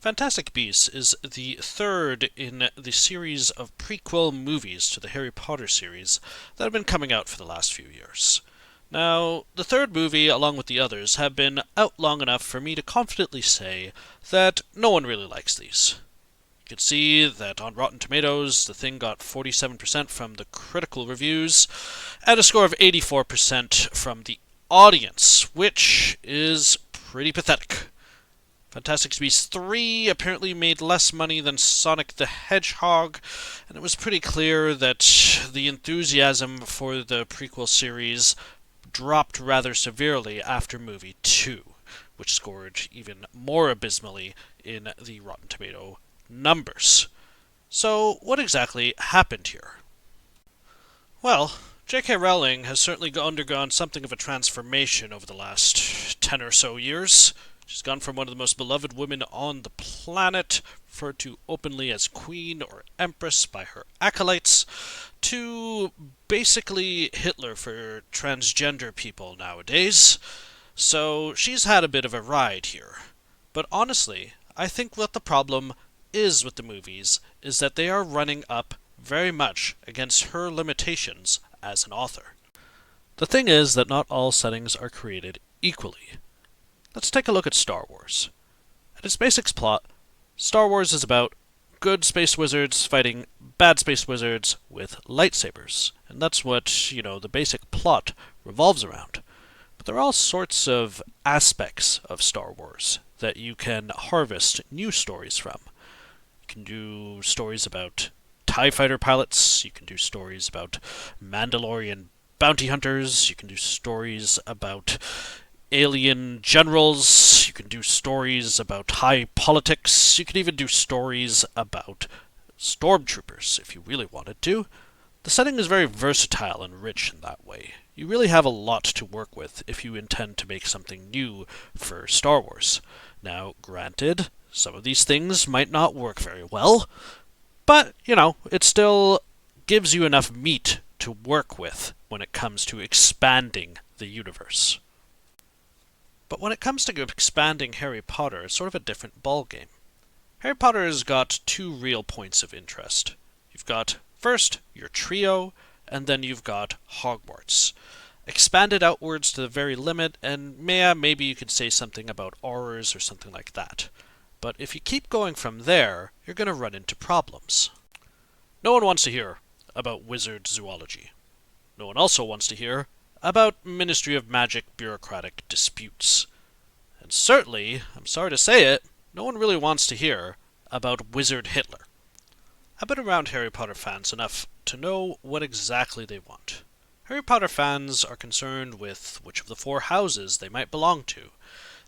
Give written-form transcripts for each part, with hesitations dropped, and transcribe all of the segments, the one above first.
Fantastic Beasts is the third in the series of prequel movies to the Harry Potter series that have been coming out for the last few years. Now, the third movie, along with the others, have been out long enough for me to confidently say that no one really likes these. You can see that on Rotten Tomatoes, the thing got 47% from the critical reviews and a score of 84% from the audience, which is pretty pathetic. Fantastic Beasts 3 apparently made less money than Sonic the Hedgehog, and it was pretty clear that the enthusiasm for the prequel series dropped rather severely after movie 2, which scored even more abysmally in the Rotten Tomato numbers. So, what exactly happened here? Well, JK Rowling has certainly undergone something of a transformation over the last 10 or so years. She's gone from one of the most beloved women on the planet, referred to openly as Queen or Empress by her acolytes, to basically Hitler for transgender people nowadays. So she's had a bit of a ride here. But honestly, I think what the problem is with the movies is that they are running up very much against her limitations as an author. The thing is that not all settings are created equally. Let's take a look at Star Wars. At its basic plot, Star Wars is about good space wizards fighting bad space wizards with lightsabers. And that's what, the basic plot revolves around. But there are all sorts of aspects of Star Wars that you can harvest new stories from. You can do stories about TIE fighter pilots, you can do stories about Mandalorian bounty hunters, you can do stories about alien generals, you can do stories about high politics, you can even do stories about stormtroopers if you really wanted to. The setting is very versatile and rich in that way. You really have a lot to work with if you intend to make something new for Star Wars. Now, granted, some of these things might not work very well, but, it still gives you enough meat to work with when it comes to expanding the universe. But when it comes to expanding Harry Potter, it's sort of a different ballgame. Harry Potter has got two real points of interest. You've got, first, your trio, and then you've got Hogwarts. Expanded outwards to the very limit, and maybe you could say something about horrors or something like that. But if you keep going from there, you're going to run into problems. No one wants to hear about wizard zoology. No one also wants to hear about Ministry of Magic bureaucratic disputes. And certainly, I'm sorry to say it, no one really wants to hear about Wizard Hitler. I've been around Harry Potter fans enough to know what exactly they want. Harry Potter fans are concerned with which of the four houses they might belong to.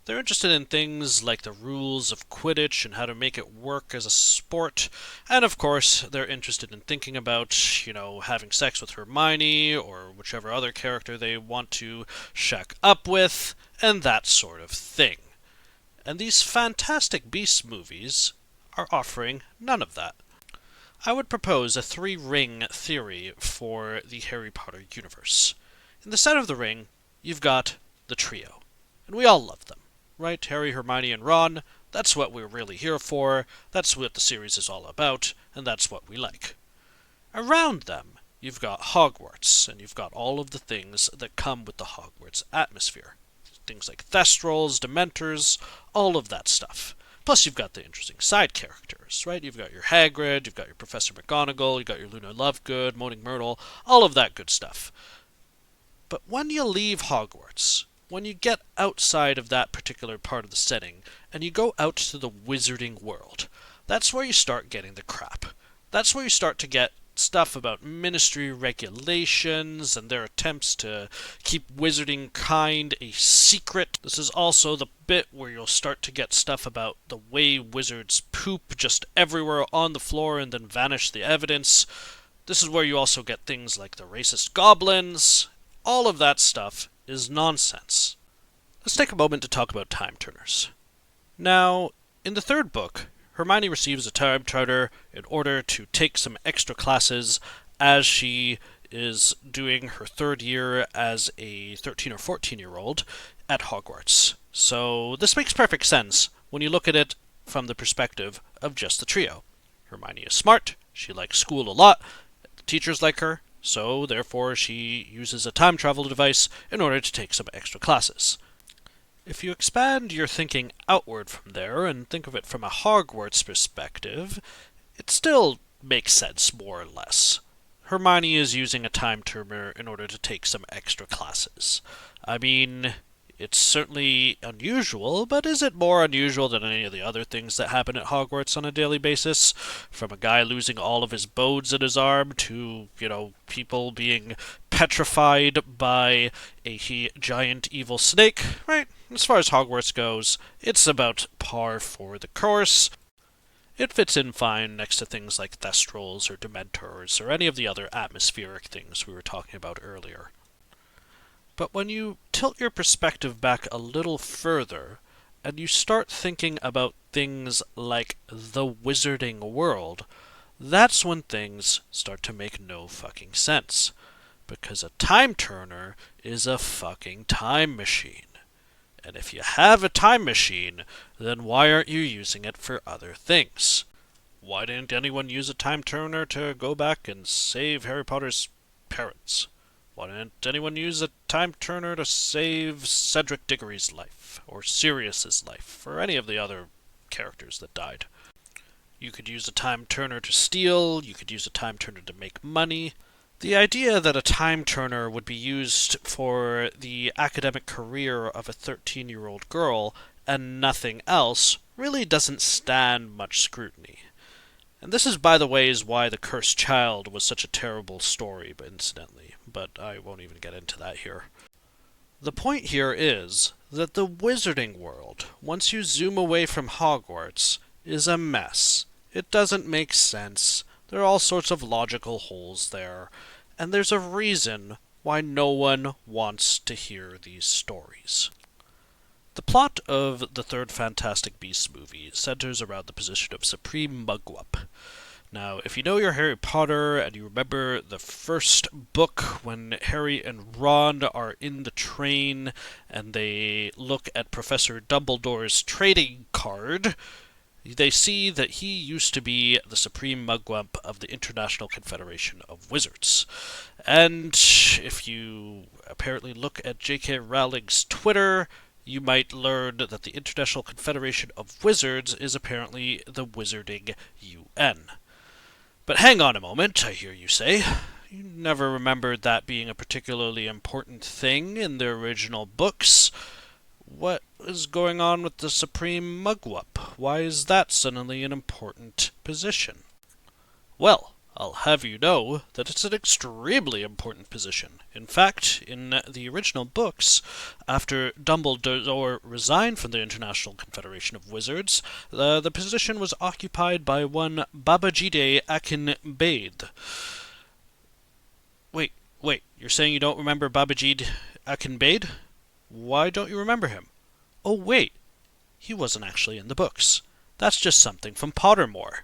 They're interested in things like the rules of Quidditch and how to make it work as a sport. And of course, they're interested in thinking about, having sex with Hermione or whichever other character they want to shack up with, and that sort of thing. And these Fantastic Beasts movies are offering none of that. I would propose a three-ring theory for the Harry Potter universe. In the center of the ring, you've got the trio. And we all love them. Right? Harry, Hermione, and Ron, that's what we're really here for, that's what the series is all about, and that's what we like. Around them, you've got Hogwarts, and you've got all of the things that come with the Hogwarts atmosphere. Things like Thestrals, Dementors, all of that stuff. Plus you've got the interesting side characters, right? You've got your Hagrid, you've got your Professor McGonagall, you've got your Luna Lovegood, Moaning Myrtle, all of that good stuff. But when you leave Hogwarts, when you get outside of that particular part of the setting, and you go out to the wizarding world, that's where you start getting the crap. That's where you start to get stuff about ministry regulations and their attempts to keep wizarding kind a secret. This is also the bit where you'll start to get stuff about the way wizards poop just everywhere on the floor and then vanish the evidence. This is where you also get things like the racist goblins. All of that stuff is nonsense. Let's take a moment to talk about time turners. Now, in the third book, Hermione receives a time turner in order to take some extra classes as she is doing her third year as a 13 or 14-year-old at Hogwarts. So this makes perfect sense when you look at it from the perspective of just the trio. Hermione is smart, she likes school a lot, the teachers like her, so therefore she uses a time travel device in order to take some extra classes. If you expand your thinking outward from there and think of it from a Hogwarts perspective, it still makes sense, more or less. Hermione is using a time turner in order to take some extra classes. I mean, it's certainly unusual, but is it more unusual than any of the other things that happen at Hogwarts on a daily basis? From a guy losing all of his bones in his arm to, people being petrified by a giant evil snake, right? As far as Hogwarts goes, it's about par for the course. It fits in fine next to things like Thestrals or Dementors or any of the other atmospheric things we were talking about earlier. But when you tilt your perspective back a little further, and you start thinking about things like the wizarding world, that's when things start to make no fucking sense. Because a time turner is a fucking time machine. And if you have a time machine, then why aren't you using it for other things? Why didn't anyone use a time turner to go back and save Harry Potter's parents? Why didn't anyone use a time turner to save Cedric Diggory's life, or Sirius's life, or any of the other characters that died? You could use a time turner to steal, you could use a time turner to make money. The idea that a time turner would be used for the academic career of a 13-year-old girl and nothing else really doesn't stand much scrutiny. And this is, by the way, is why The Cursed Child was such a terrible story, incidentally, but I won't even get into that here. The point here is that the wizarding world, once you zoom away from Hogwarts, is a mess. It doesn't make sense. There are all sorts of logical holes there, and there's a reason why no one wants to hear these stories. The plot of the third Fantastic Beasts movie centers around the position of Supreme Mugwump. Now, if you know your Harry Potter and you remember the first book when Harry and Ron are in the train and they look at Professor Dumbledore's trading card, they see that he used to be the Supreme Mugwump of the International Confederation of Wizards. And if you apparently look at JK Rowling's Twitter, you might learn that the International Confederation of Wizards is apparently the Wizarding UN. But hang on a moment, I hear you say. You never remembered that being a particularly important thing in the original books. What is going on with the Supreme Mugwump? Why is that suddenly an important position? Well, I'll have you know that it's an extremely important position. In fact, in the original books, after Dumbledore resigned from the International Confederation of Wizards, the position was occupied by one Babajide Akinbade. Wait, you're saying you don't remember Babajide Akinbade? Why don't you remember him? Oh wait, he wasn't actually in the books. That's just something from Pottermore.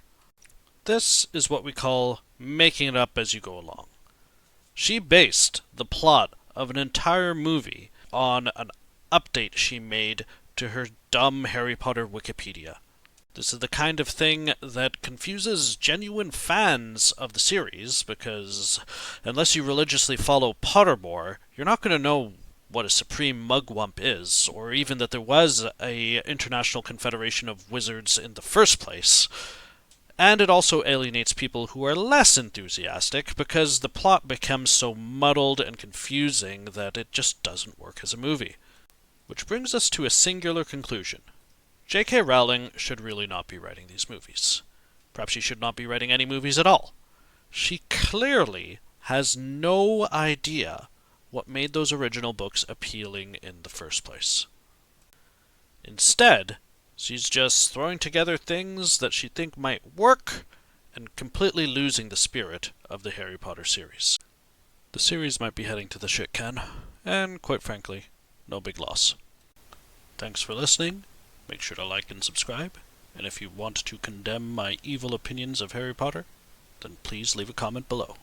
This is what we call making it up as you go along. She based the plot of an entire movie on an update she made to her dumb Harry Potter Wikipedia. This is the kind of thing that confuses genuine fans of the series, because unless you religiously follow Pottermore, you're not going to know what a Supreme Mugwump is, or even that there was a International Confederation of Wizards in the first place. And it also alienates people who are less enthusiastic, because the plot becomes so muddled and confusing that it just doesn't work as a movie. Which brings us to a singular conclusion. JK Rowling should really not be writing these movies. Perhaps she should not be writing any movies at all. She clearly has no idea what made those original books appealing in the first place. Instead, she's just throwing together things that she thinks might work and completely losing the spirit of the Harry Potter series. The series might be heading to the shit can, and quite frankly, no big loss. Thanks for listening. Make sure to like and subscribe, and if you want to condemn my evil opinions of Harry Potter, then please leave a comment below.